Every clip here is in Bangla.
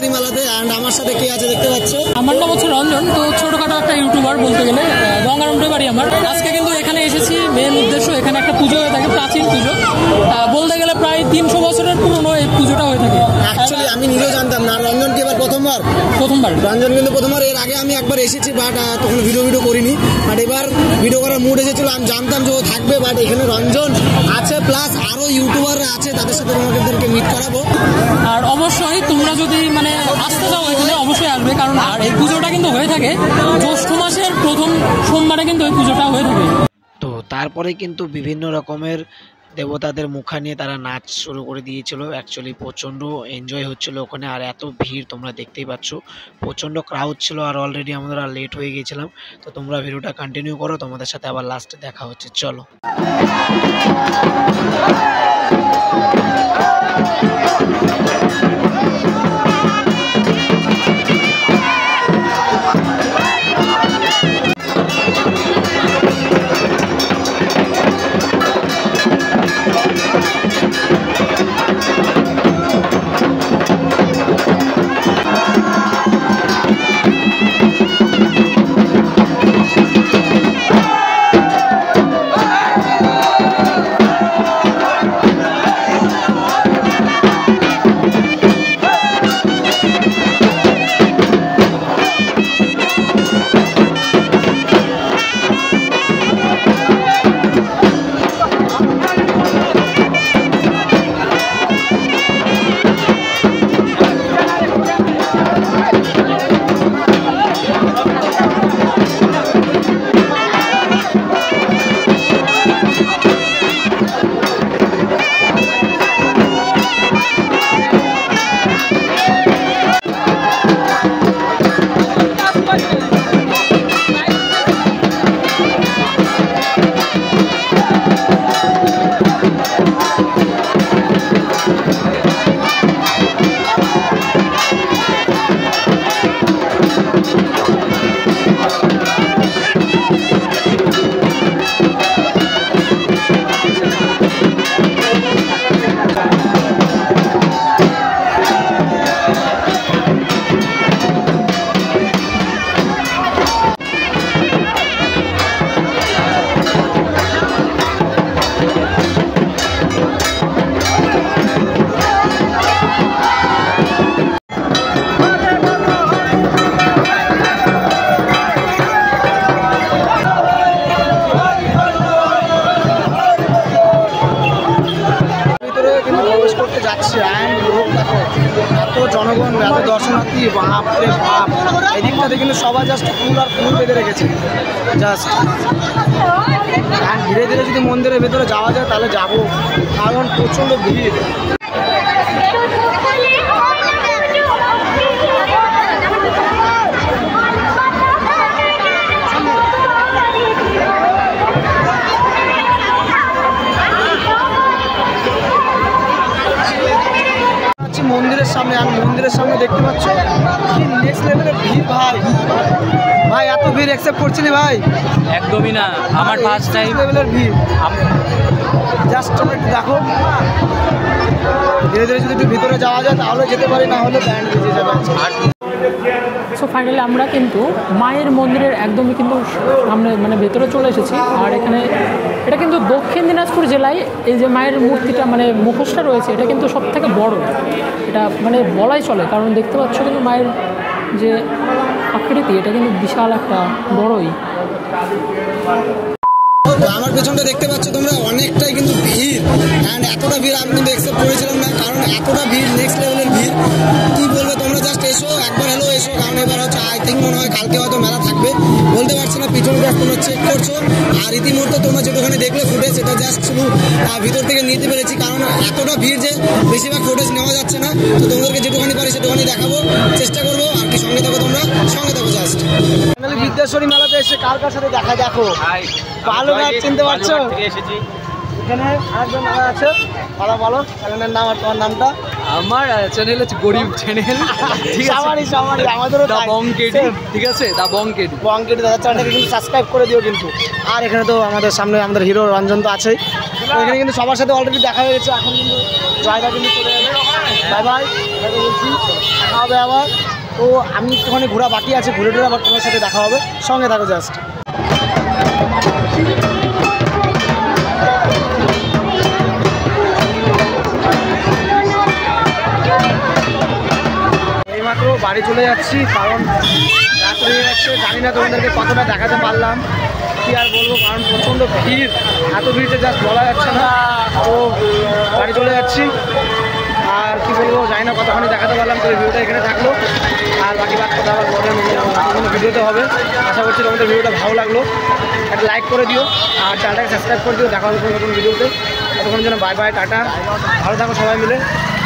বিদ্যাসরী মেলাতে। অ্যান্ড আমার সাথে কে আছে দেখতে পাচ্ছ? আমার নাম হচ্ছে রঞ্জন, তো ছোটখাটো একটা ইউটিউবার বলতে গেলে, গঙ্গারামপুরে বাড়ি আমার। আজকে কিন্তু এখানে এসেছি, মেন উদ্দেশ্য এখানে একটা পুজো হয়ে থাকে, প্রাচীন পুজো, বলতে গেলে প্রায় 300 বছরের পুরনো এই পুজোটা হয়ে থাকে। অ্যাকচুয়ালি আমি নিজেও জানতাম না। রঞ্জন কি এবার প্রথমবার? রঞ্জন কিন্তু প্রথমবার। এর আগে আমি একবার এসেছি, বাট তখন ভিডিও করিনি। বাট এবার ভিডিও করার মুড এসেছিল, আমি জানতাম যে ও থাকবে। বাট এখানে রঞ্জন আছে, প্লাস আরও ইউটিউবাররা আছে, তাদের সাথে তোমাদেরকে মিট করাবো। আর অবশ্যই তোমরা যদি মানে আসতে চাও এখানে অবশ্যই আসবে, কারণ আর এই পুজোটা কিন্তু হয়ে থাকে জ্যৈষ্ঠ মাসের প্রথম সোমবারে কিন্তু এই পুজোটা হয়ে থাকে। তো তারপরে কিন্তু বিভিন্ন রকমের দেবতাদের মুখা নিয়ে তারা নাচ শুরু করে দিয়েছিল। অ্যাকচুয়ালি প্রচণ্ড এনজয় হচ্ছিল ওখানে। আর এত ভিড় তোমরা দেখতেই পাচ্ছ, প্রচণ্ড ক্রাউড ছিল। আর অলরেডি আমরা লেট হয়ে গিয়েছিলাম। তো তোমরা ভিডিওটা কন্টিনিউ করো, তোমাদের সাথে আবার লাস্টে দেখা হচ্ছে, চলো। এত জনগণ, এত দর্শনার্থী, বাপরে বাপ। এদিকটাতে কিন্তু সবাই জাস্ট ফুল আর ফুল বেঁধে রেখেছে জাস্ট। আর ধীরে ধীরে যদি মন্দিরের ভেতরে যাওয়া যায় তাহলে যাবো, কারণ প্রচণ্ড ভিড়। মন্দিরের সামনে, আর মন্দিরের সামনে দেখতে পাচ্ছ কি নেক্সট লেভেলের ভিড়। ভাই এত ভিড় অ্যাকসেপ্ট করছিলি ভাই? একদমই না, আমার ফার্স্ট টাইম লেভেলের ভিড়। জাস্ট তোমরা একটু দেখো, ধীরে ধীরে যদি একটু ভিতরে যাওয়া যায় তাহলে যেতে পারি, না হলে ব্যান্ড বেজে যাবে। সো ফাইনালি আমরা কিন্তু মায়ের মন্দিরের একদমই কিন্তু সামনে মানে ভেতরে চলে এসেছি। আর এখানে এটা কিন্তু দক্ষিণ দিনাজপুর জেলায় এই যে মায়ের মূর্তিটা মানে মুখোশটা রয়েছে, এটা কিন্তু সব থেকে বড়, এটা মানে বলাই চলে। কারণ দেখতে পাচ্ছ কিন্তু মায়ের যে আকৃতি, এটা কিন্তু বিশাল একটা বড়ই। আমার পেছনটা দেখতে পাচ্ছ তোমরা, অনেকটাই কিন্তু ভিড়। অ্যান্ড এতটা ভিড় আমি কিন্তু এক্সপেক্ট করেছিলাম না, কারণ এতটা ভিড়, নেক্সট লেভেলের ভিড়। কী বলবে, তোমরা জাস্ট এসো, একবার হলেও এসো। কারণ এবার হচ্ছে আই থিঙ্ক মনে হয় কালকে হয়তো মেলা থাকবে, বলতে পারছি না। পিছনে জাস্ট তোমরা চেক করছো। আর ইতিমধ্যে তোমরা যেটুখানি দেখলে ফুটেজ, সেটা জাস্ট শুধু ভিতর থেকে নিতে পেরেছি, কারণ এতটা ভিড় যে বেশিরভাগ ফুটেজ নেওয়া যাচ্ছে না। তো তোমাদেরকে যেটুখানি পারি সেটুখানি দেখাবো, চেষ্টা করবো। আর কি সঙ্গে থাকো, তোমরা সঙ্গে থাকো জাস্ট। বিদ্যাসরী মেলাতে এসে কার কার সাথে দেখা, দেখো ভালো গাছ চিনতে পারছো? এখানে আরেকজন আছে, ভালো ভালো চ্যানেলের নাম। আর তোমার নামটা? আমার চ্যানেল হচ্ছে গরিব চ্যানেল, আমাদেরও বংকেডি, ঠিক আছে, দা বংকেডি দাদা চ্যানেলটাকে কিন্তু সাবস্ক্রাইব করে দিও কিন্তু। আর এখানে তো আমাদের সামনে আমাদের হিরো রঞ্জন তো আছেই। এখানে কিন্তু সবার সাথে অলরেডি দেখা হয়ে গেছে, এখন কিন্তু জায়গা কিন্তু চলে যাবে। বাই বাই, বলছি দেখা হবে আবার। তো আমি একটুখানি ঘোরা বাকি আছে, ঘুরে টুরে আবার তোমার সাথে দেখা হবে, সঙ্গে থাকো জাস্ট। এইমাত্র বাড়ি চলে যাচ্ছি, কারণ রাত হয়ে যাচ্ছে। জানি না তোমাদেরকে কতটা দেখাতে পারলাম, কি আর বলবো, কারণ প্রচণ্ড ভিড়, এত ভিড়টা জাস্ট বলা যাচ্ছে না। তো বাড়ি চলে যাচ্ছি, আর কি বলবো জানি না কতখানি দেখাতে পারলাম। তো এই ভিডিওটা এখানে থাকলো, আর বাকি বাদ কথা আবার পরে কোনো ভিডিওতে হবে। আশা করছি তোমাদের ভিডিওটা ভালো লাগলো, একটা লাইক করে দিও আর চ্যানেলটাকে সাবস্ক্রাইব করে দিও। দেখা হবে কোনো নতুন ভিডিওতে। ততক্ষণ জন্য বাই বাই, টাটা, ভালো থাকো সবাই মিলে,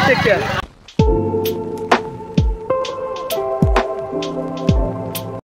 টেক কেয়ার।